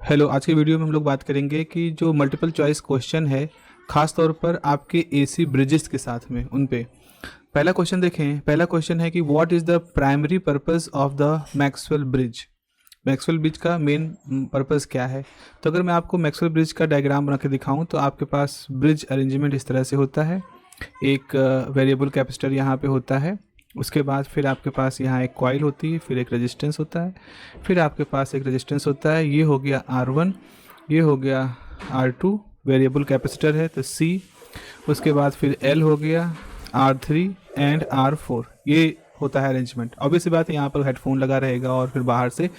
Hello, आज की video में हम लोग बात करेंगे कि जो मल्टीपल चॉइस क्वेश्चन है, ख़ास तौर पर आपके एसी ब्रिजेस के साथ में उन पे। पहला क्वेश्चन देखें। पहला क्वेश्चन है कि what is the primary purpose of the Maxwell bridge. Maxwell bridge का मेन पर्पस क्या है। तो अगर मैं आपको मैक्सवेल ब्रिज का डायग्राम बना के दिखाऊँ तो आपके पास ब्रिज अरेंजमेंट इस तरह से होता है। एक वेरिएबल कैपेसिटर यहाँ पे होता है, उसके बाद फिर आपके पास यहाँ एक कॉइल होती है, फिर एक रेजिस्टेंस होता है, फिर आपके पास एक रेजिस्टेंस होता है। ये हो गया R1, ये हो गया R2, वेरिएबल कैपेसिटर है तो C। उसके बाद फिर L हो गया, R3 एंड R4। ये होता है अरेंजमेंट। ऑब्वियस बात है, यहाँ पर हेडफोन लगा रहेगा और फिर बाहर से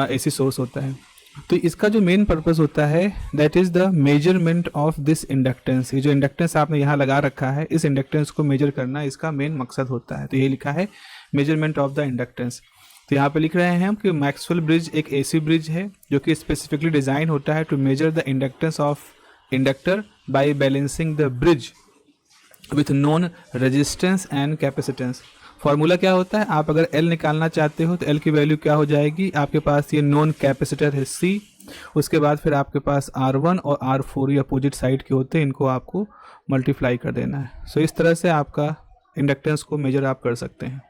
AC सोर्स होता है। तो इसका जो मेन पर्पस होता है that is the measurement of this inductance. ये जो इंडक्टेंस आपने यहाँ लगा रखा है, इस इंडक्टेंस को मेजर करना इसका मेन मकसद होता है। तो ये लिखा है मेजरमेंट ऑफ द इंडक्टेंस। तो यहाँ पे लिख रहे हैं हम कि मैक्सवेल ब्रिज एक एसी ब्रिज है जो कि स्पेसिफिकली डिज़ाइन होता है to measure the inductance of inductor by balancing the bridge with known resistance and capacitance. Formula क्या होता है, आप अगर L निकालना चाहते हो तो L की वैल्यू क्या हो जाएगी, आपके पास ये नॉन कैपेसिटर है C, उसके बाद फिर आपके पास R1 और R4 ये अपोजिट साइड के होते हैं, इनको आपको मल्टीप्लाई कर देना है। सो इस तरह से आपका इंडक्टेंस को मेजर आप कर सकते हैं।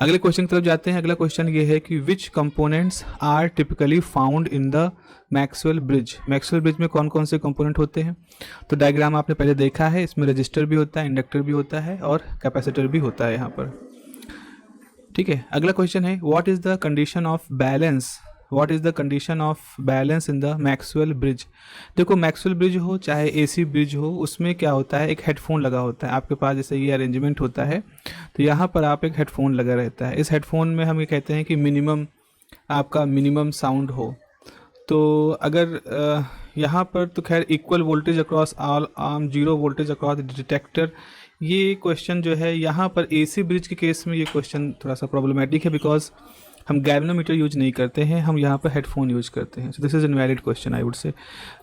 अगले क्वेश्चन की तरफ जाते हैं। अगला क्वेश्चन ये है कि which components are typically found in the Maxwell bridge. Maxwell bridge में कौन कौन से कंपोनेंट होते हैं। तो डायग्राम आपने पहले देखा है, इसमें रजिस्टर भी होता है, इंडक्टर भी होता है और कैपेसिटर भी होता है यहाँ पर। ठीक है, अगला क्वेश्चन है what is the condition of balance. What is the condition of balance in the Maxwell bridge. देखो, मैक्सवेल ब्रिज हो चाहे एसी ब्रिज हो, उसमें क्या होता है, एक हेडफोन लगा होता है आपके पास। जैसे ये अरेंजमेंट होता है तो यहाँ पर आप एक हेडफोन लगा रहता है। इस हेडफोन में हम ये कहते हैं कि मिनिमम साउंड हो। तो अगर यहाँ पर तो खैर equal voltage across all arm, zero voltage across detector. ये क्वेश्चन जो है यहाँ पर एसी ब्रिज के केस में ये क्वेश्चन थोड़ा सा प्रॉब्लमेटिक है, बिकॉज हम गैल्वेनोमीटर यूज नहीं करते हैं, हम यहाँ पर हेडफोन यूज करते हैं। So this is invalid question I would say.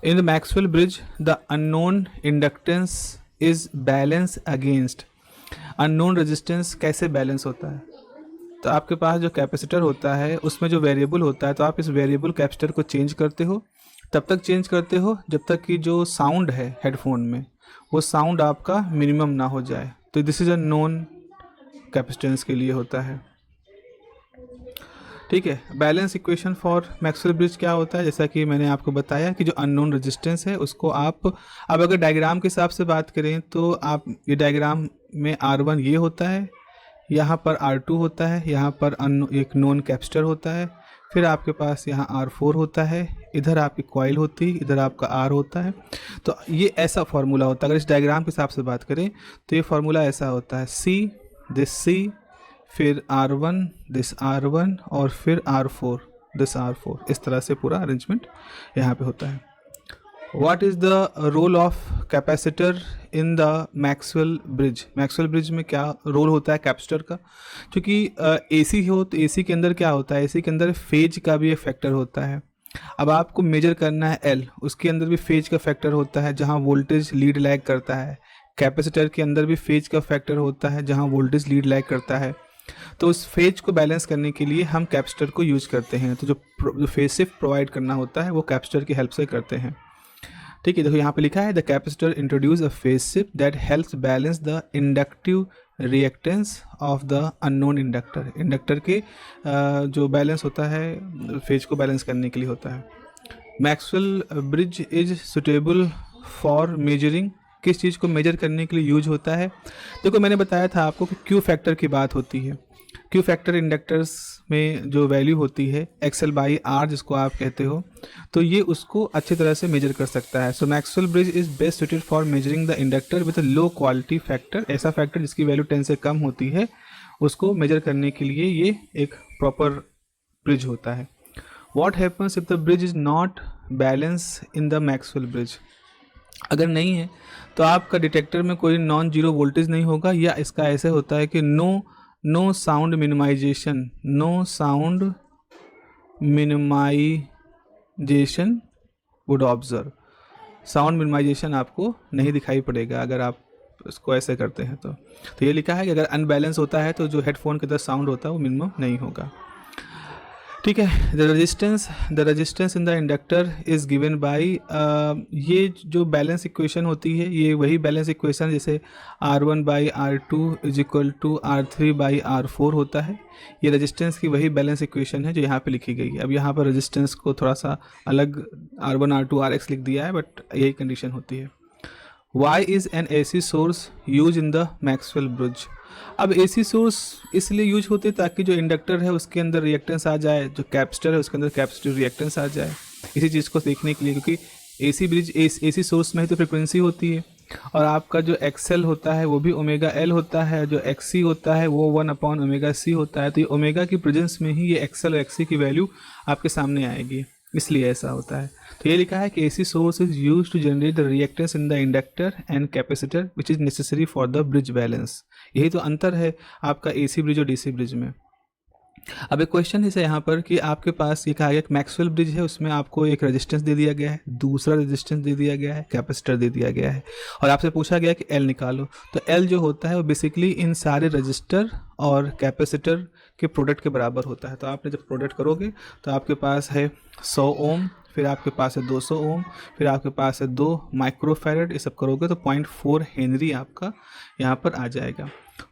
In the Maxwell bridge the unknown inductance is balance against. Unknown resistance कैसे बैलेंस होता है, तो आपके पास जो कैपेसिटर होता है उसमें जो वेरिएबल होता है, तो आप इस वेरिएबल कैपेसिटर को चेंज करते हो, तब तक चेंज करते हो जब तक कि जो साउंड है हेडफोन में वो साउंड आपका मिनिमम ना हो जाए। तो this is a non capacitance के लिए होता है। ठीक है, balance equation for Maxwell bridge क्या होता है, जैसा कि मैंने आपको बताया कि जो अननोन रेजिस्टेंस है उसको आप, अब अगर डायग्राम के हिसाब से बात करें तो आप ये डायग्राम में R1 ये होता है, यहाँ पर R2 होता है, यहाँ पर एक नॉन कैपेसिटर होता है, फिर आपके पास यहाँ R4 होता है, इधर आपकी कॉइल होती है, इधर आपका R होता है। तो ये ऐसा फार्मूला होता है। अगर इस डायग्राम के हिसाब से बात करें तो ये फार्मूला ऐसा होता है C, दिस C, फिर R1, दिस R1 और फिर R4, दिस R4। इस तरह से पूरा अरेंजमेंट यहाँ पे होता है। What is the role of capacitor in the Maxwell bridge. Maxwell bridge में क्या रोल होता है कैपेसिटर का, क्योंकि एसी हो तो एसी के अंदर क्या होता है, एसी के अंदर फेज का भी एक फैक्टर होता है। अब आपको मेजर करना है L, उसके अंदर भी फेज का फैक्टर होता है जहाँ वोल्टेज लीड लैग करता है। कैपेसिटर के अंदर भी फेज का फैक्टर होता है जहाँ वोल्टेज लीड लैग करता है। तो उस फेज को बैलेंस करने के लिए हम कैपेसिटर को यूज करते हैं। तो जो फेज शिफ्ट प्रोवाइड करना होता है वो कैपेसिटर की हेल्प से करते हैं। ठीक है, देखो यहाँ पे लिखा है the capacitor introduce a phase shift that helps balance the inductive reactance of the unknown inductor. Inductor के जो बैलेंस होता है फेज को बैलेंस करने के लिए होता है। Maxwell bridge is suitable for measuring. किस चीज़ को मेजर करने के लिए यूज होता है। देखो, मैंने बताया था आपको कि क्यू फैक्टर की बात होती है। क्यू फैक्टर इंडक्टर्स में जो वैल्यू होती है XL/R जिसको आप कहते हो, तो ये उसको अच्छी तरह से मेजर कर सकता है। So Maxwell bridge is best suited for measuring the inductor with a low quality factor. ऐसा फैक्टर जिसकी वैल्यू 10 से कम होती है उसको मेजर करने के लिए ये एक प्रॉपर ब्रिज होता है। What happens if the bridge is not balance in the Maxwell bridge. अगर नहीं है तो आपका डिटेक्टर में कोई नॉन जीरो वोल्टेज नहीं होगा, या इसका ऐसे होता है कि no sound minimization, no sound minimization would observe. Sound minimization आपको नहीं दिखाई पड़ेगा अगर आप इसको ऐसे करते हैं। तो ये लिखा है कि अगर अनबैलेंस होता है तो जो हेडफोन के अंदर साउंड होता है वो मिनिमम नहीं होगा। ठीक है। The resistance in the inductor is given by, ये जो बैलेंस इक्वेशन होती है ये वही बैलेंस इक्वेशन जैसे R1 by R2 is equal to R3 by R4 होता है। ये रेजिस्टेंस की वही बैलेंस इक्वेशन है जो यहाँ पे लिखी गई है। अब यहाँ पर रेजिस्टेंस को थोड़ा सा अलग R1 R2 RX लिख दिया है, बट यही कंडीशन होती है। Why is an AC source used in the Maxwell bridge? अब AC सोर्स इसलिए यूज होते हैं ताकि जो इंडक्टर है उसके अंदर रिएक्टेंस आ जाए, जो कैपेसिटर है उसके अंदर कैपेसिटिव रिएक्टेंस आ जाए, इसी चीज़ को देखने के लिए। क्योंकि AC सोर्स में ही तो फ्रिक्वेंसी होती है, और आपका जो XL होता है वो भी ओमेगा L होता है, जो XC होता है वो 1/ओमेगा C होता है। तो ये ओमेगा की प्रेजेंस में ही ये XL और XC की वैल्यू आपके सामने आएगी, इसलिए ऐसा होता है। तो ये लिखा है कि AC source is use to generate the reactance in the inductor and capacitor which is necessary for the bridge balance. यही तो अंतर है आपका AC ब्रिज और DC ब्रिज में। अब एक क्वेश्चन है यहाँ पर कि आपके पास ये कहा गया कि मैक्सवेल ब्रिज है, उसमें आपको एक रेजिस्टेंस दे दिया गया है, दूसरा रेजिस्टेंस दे दिया गया है, कैपेसिटर दे दिया गया है, और आपसे पूछा गया कि L निकालो। तो L जो होता है वो बेसिकली इन सारे रजिस्टर और कैपेसिटर के प्रोडक्ट के बराबर होता है। तो आपने जब प्रोडक्ट करोगे तो आपके पास है 100 ओम, फिर आपके पास है 200 ओम, फिर आपके पास है 2 माइक्रोफैरड, ये सब करोगे तो 0.4 हेनरी आपका यहाँ पर आ जाएगा।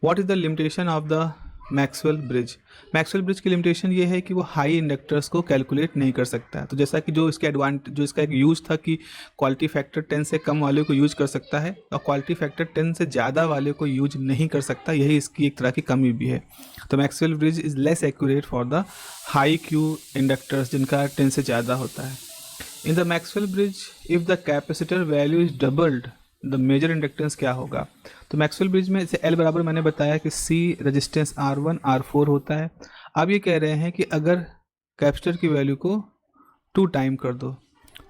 What is the limitation of the Maxwell bridge? Maxwell bridge की लिमिटेशन ये है कि वो हाई इंडक्टर्स को कैलकुलेट नहीं कर सकता है। तो जैसा कि जो इसका एक यूज़ था कि क्वालिटी फैक्टर 10 से कम वाले को यूज कर सकता है और क्वालिटी फैक्टर 10 से ज़्यादा वाले को यूज नहीं कर सकता, यही इसकी एक तरह की कमी भी है। तो Maxwell bridge is less accurate for the high Q inductors जिनका 10 से ज़्यादा होता है। In the Maxwell bridge if the capacitor value is doubled the measure inductance क्या होगा? तो मैक्सवेल ब्रिज में जैसे L बराबर मैंने बताया कि C रेजिस्टेंस R1 R4 होता है। अब ये कह रहे हैं कि अगर कैपेसिटर की वैल्यू को 2 टाइम कर दो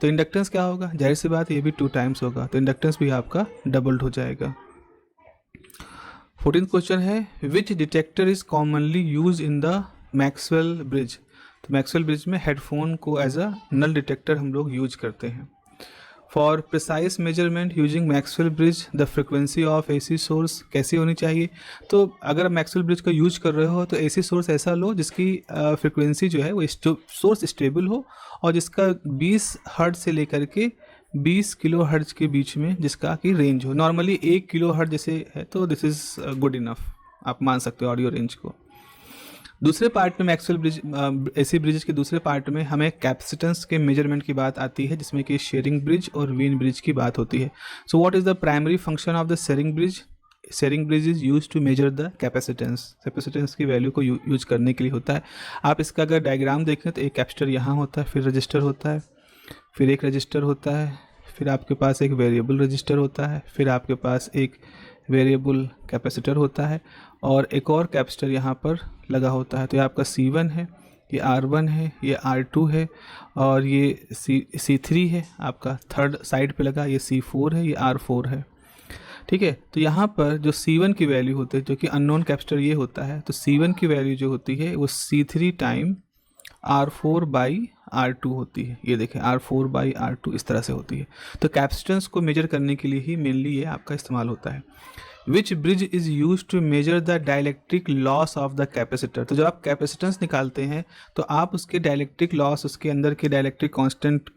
तो इंडक्टेंस क्या होगा? जाहिर सी बात है ये भी 2 टाइम्स होगा, तो इंडक्टेंस भी आपका डबल्ड हो जाएगा। 14th क्वेश्चन है which detector is commonly use in the Maxwell bridge? तो मैक्सवेल ब्रिज में हेडफोन को एज अ नल डिटेक्टर हम लोग यूज करते हैं। For precise measurement using Maxwell bridge the frequency of AC source कैसी होनी चाहिए? तो अगर आप मैक्सवेल ब्रिज का यूज कर रहे हो तो AC सोर्स ऐसा लो जिसकी फ्रिक्वेंसी जो है वो सोर्स स्टेबल हो और जिसका 20 हर्ट्ज से लेकर के 20 किलो हर्ट्ज के बीच में जिसका की रेंज हो। नॉर्मली 1 किलो हर्ट्ज जैसे है तो दिस इज़ गुड इनफ, आप मान सकते हो ऑडियो रेंज को। दूसरे पार्ट में मैक्सवेल ब्रिज AC ब्रिज के दूसरे पार्ट में हमें कैपेसिटेंस के मेजरमेंट की बात आती है, जिसमें कि शेयरिंग ब्रिज और वेन ब्रिज की बात होती है। So what is the primary function of the Schering bridge? Schering bridge is use to measure the capacitance की वैल्यू को यूज करने के लिए होता है। आप इसका अगर डायग्राम देखें तो एक कैपेसिटर यहाँ होता है, फिर रजिस्टर होता है, फिर एक रजिस्टर होता है, फिर आपके पास एक वेरिएबल रजिस्टर होता है, फिर आपके पास एक वेरिएबल कैपेसिटर होता है और एक और कैपेसिटर यहाँ पर लगा होता है। तो ये आपका C1 है, ये R1 है, ये R2 है और ये C3 है आपका थर्ड साइड पे लगा, ये C4 है, ये R4 है। ठीक है, तो यहाँ पर जो C1 की वैल्यू होती है जो कि अननोन कैपेसिटर ये होता है, तो C1 की वैल्यू जो होती है वो C3 time R4 by R2 होती है। ये देखें R4 बाई R2 इस तरह से होती है। तो कैपेसिटेंस को मेजर करने के लिए ही मेनली ये आपका इस्तेमाल होता है। Which bridge is use to measure the dielectric loss of the capacitor? तो जब आप कैपेसिटेंस निकालते हैं तो आप उसके डायलेक्ट्रिक लॉस, उसके अंदर के डायलेक्ट्रिक कांस्टेंट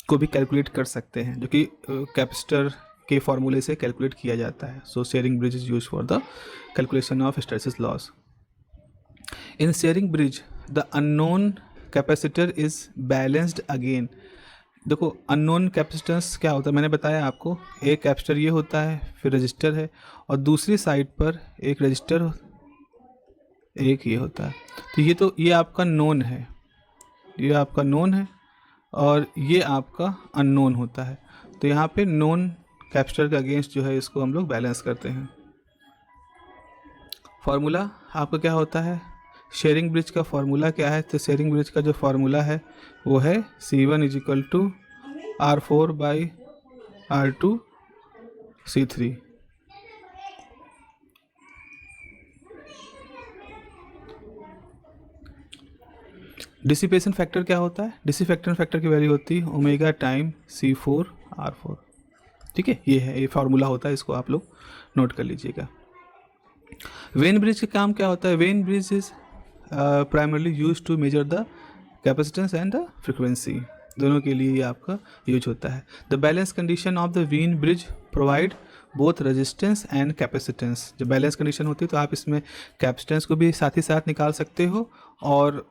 को भी कैलकुलेट कर सकते हैं, जो कि कैपेसिटर के फॉर्मूले से कैलकुलेट किया जाता है। सो sharing bridge is use for the calculation of hysteresis loss. In Schering bridge the unknown capacitor is balanced again. देखो अननोन कैपेसिटेंस क्या होता है, मैंने बताया आपको, एक कैपेसिटर ये होता है, फिर रजिस्टर है और दूसरी साइड पर एक रजिस्टर एक ये होता है। तो ये आपका नोन है, ये आपका नोन है और ये आपका अननोन होता है। तो यहाँ पे नोन कैपेसिटर के अगेंस्ट जो है इसको हम लोग बैलेंस करते हैं। फार्मूला आपका क्या होता है? शेयरिंग ब्रिज का फार्मूला क्या है? तो शेयरिंग ब्रिज का जो फार्मूला है वो है C1 is equal to R4 by R2 C3। Dissipation factor क्या होता है? डिसिपेशन फैक्टर की वैल्यू होती है ओमेगा टाइम C4 R4। ठीक है, ये है, ये फार्मूला होता है, इसको आप लोग नोट कर लीजिएगा। वेन ब्रिज का काम क्या होता है? Wien bridge is primarily use to measure the capacitance and the frequency, दोनों के लिए ये आपका यूज होता है। The balance condition of the Wien bridge provide both resistance and capacitance. जब बैलेंस कंडीशन होती है तो आप इसमें कैपेसिटेंस को भी साथ ही साथ निकाल सकते हो और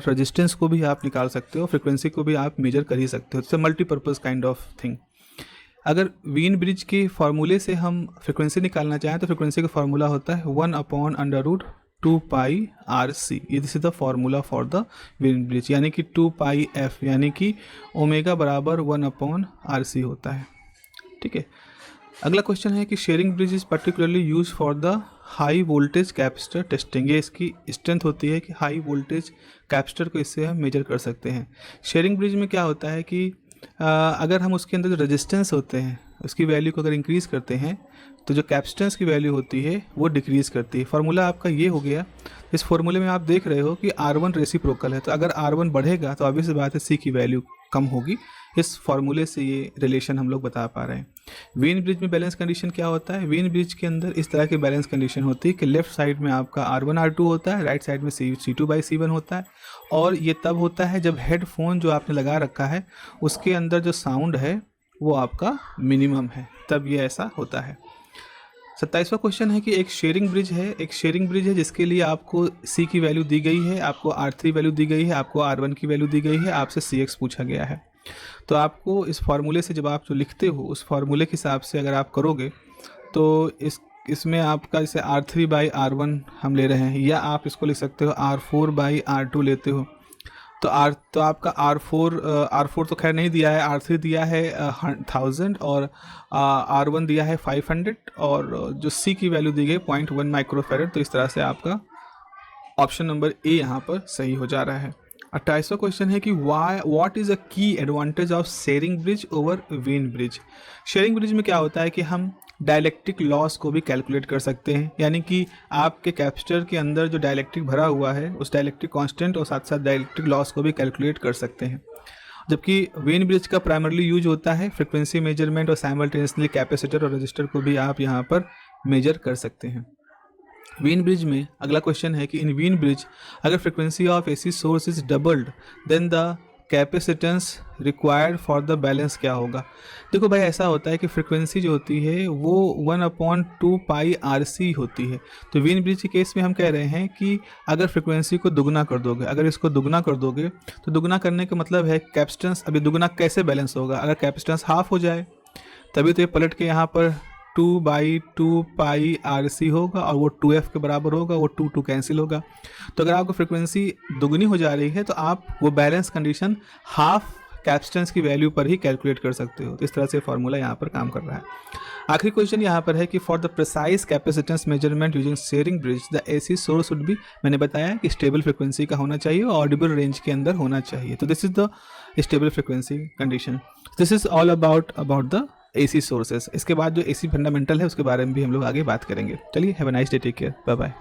रेजिस्टेंस को भी आप निकाल सकते हो, फ्रिक्वेंसी को भी आप मेजर कर ही सकते हो। It's a multipurpose kind of thing. अगर व्हीन ब्रिज के फार्मूले से हम फ्रिक्वेंसी निकालना चाहें तो फ्रिक्वेंसी का फार्मूला होता है 1/√2 पाई RC। ये this is the formula for the Wien bridge, यानी कि 2 पाई f, यानी कि ओमेगा बराबर 1/RC होता है। ठीक है, अगला क्वेश्चन है कि Schering bridge is particularly use for the high voltage capacitor testing. ये इसकी स्ट्रेंथ होती है कि हाई वोल्टेज कैपेसिटर को इससे हम मेजर कर सकते हैं। शेयरिंग ब्रिज में क्या होता है कि अगर हम उसके अंदर जो रेजिस्टेंस होते हैं उसकी वैल्यू को अगर इंक्रीज़ करते हैं तो जो कैपेसिटेंस की वैल्यू होती है वो डिक्रीज़ करती है। फार्मूला आपका ये हो गया। इस फार्मूले में आप देख रहे हो कि R1 रेसिप्रोकल है, तो अगर R1 बढ़ेगा तो ऑब्वियस बात है C की वैल्यू कम होगी। इस फार्मूले से ये रिलेशन हम लोग बता पा रहे हैं। व्हीन ब्रिज में बैलेंस कंडीशन क्या होता है? व्हीन ब्रिज के अंदर इस तरह की बैलेंस कंडीशन होती है कि लेफ्ट साइड में आपका R1 R2 होता है, राइट साइड में C2/C1 होता है। और ये तब होता है जब हेडफोन जो आपने लगा रखा है उसके अंदर जो साउंड है वो आपका मिनिमम है, तब ये ऐसा होता है। 27वां क्वेश्चन है कि एक शेयरिंग ब्रिज है जिसके लिए आपको C की वैल्यू दी गई है, आपको R3 वैल्यू दी गई है, आपको R1 की वैल्यू दी गई है, आपसे CX पूछा गया है। तो आपको इस फार्मूले से जब आप जो लिखते हो उस फार्मूले के हिसाब से अगर आप करोगे तो इसमें आपका जैसे R3/R1 हम ले रहे हैं, या आप इसको लिख सकते हो R4/R2 लेते हो। तो आपका R4 तो खैर नहीं दिया है, R3 दिया है 1000 और R1 दिया है 500 और जो C की वैल्यू दी गई 0.1 माइक्रोफेरेड। तो इस तरह से आपका ऑप्शन नंबर ए यहाँ पर सही हो जा रहा है। 28वां क्वेश्चन है कि what is a key advantage of Schering bridge over Wien bridge. Schering bridge में क्या होता है कि हम डायलैक्ट्रिक लॉस को भी कैलकुलेट कर सकते हैं, यानी कि आपके कैपेसिटर के अंदर जो डायलैक्ट्रिक भरा हुआ है उस डायलैक्ट्रिक कांस्टेंट और साथ साथ डायलैक्ट्रिक लॉस को भी कैलकुलेट कर सकते हैं। जबकि व्हीन ब्रिज का प्राइमरली यूज होता है फ्रिक्वेंसी मेजरमेंट और साइमल्टेनियसली कैपेसिटर और रजिस्टर को भी आप यहाँ पर मेजर कर सकते हैं। व्हीन ब्रिज में अगला क्वेश्चन है कि इन व्हीन ब्रिज अगर frequency of AC source is doubled then the capacitance required for the balance क्या होगा। देखो भाई, ऐसा होता है कि फ्रिक्वेंसी जो होती है वो 1/2 पाई RC होती है। तो व्हीन ब्रिज के केस में हम कह रहे हैं कि अगर फ्रिक्वेंसी को दुगना कर दोगे, अगर इसको दुगना कर दोगे तो दुगना करने का मतलब है कैपेसिटेंस। अभी दुगना कैसे बैलेंस होगा? अगर कैपेसिटेंस हाफ हो जाए तभी तो ये पलट के यहाँ पर 2/2 पाई RC होगा और वो 2F के बराबर होगा, वो 2 कैंसिल होगा। तो अगर आपको फ्रिक्वेंसी दुगनी हो जा रही है तो आप वो बैलेंस कंडीशन हाफ कैपेसिटेंस की वैल्यू पर ही कैलकुलेट कर सकते हो। तो इस तरह से फार्मूला यहाँ पर काम कर रहा है। आखिरी क्वेश्चन यहाँ पर है कि for the precise capacitance measurement using Schering bridge the AC source would be, मैंने बताया कि स्टेबल फ्रिक्वेंसी का होना चाहिए और ऑडिबल रेंज के अंदर होना चाहिए। तो this is the stable frequency condition. This is all about the AC sources. इसके बाद जो AC फंडामेंटल है उसके बारे में भी हम लोग आगे बात करेंगे। चलिए, have a nice day, take care, bye bye.